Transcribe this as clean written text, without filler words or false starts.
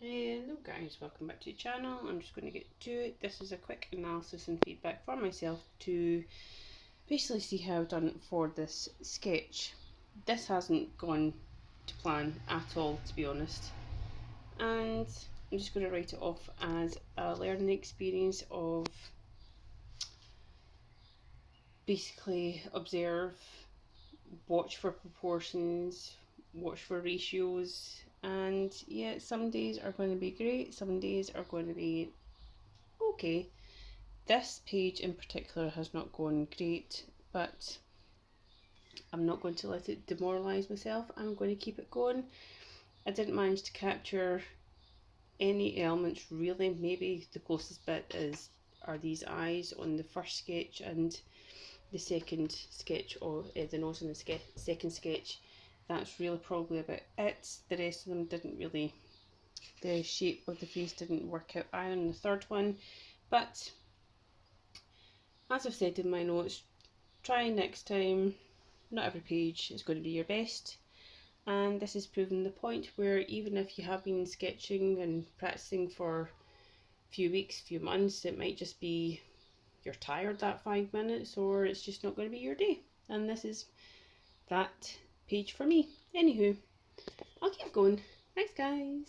Hello guys, welcome back to the channel. I'm just going to get to it. This is a quick analysis and feedback for myself to basically see how I've done for this sketch. This hasn't gone to plan at all, to be honest, and I'm just going to write it off as a learning experience of basically observe, watch for proportions, watch for ratios, and yeah, some days are going to be great, some days are going to be okay. This page in particular has not gone great, but I'm not going to let it demoralise myself. I'm going to keep it going. I didn't manage to capture any elements really. Maybe the closest bit are these eyes on the first sketch, and the second sketch, or the nose on the second sketch. That's really probably about it. The rest of them didn't really, the shape of the face didn't work out either in the third one. But as I've said in my notes, try next time. Not every page is going to be your best. And this has proven the point where even if you have been sketching and practicing for a few weeks, few months, it might just be you're tired that 5 minutes, or it's just not going to be your day. And this is that page for me. Anywho, I'll keep going. Thanks guys.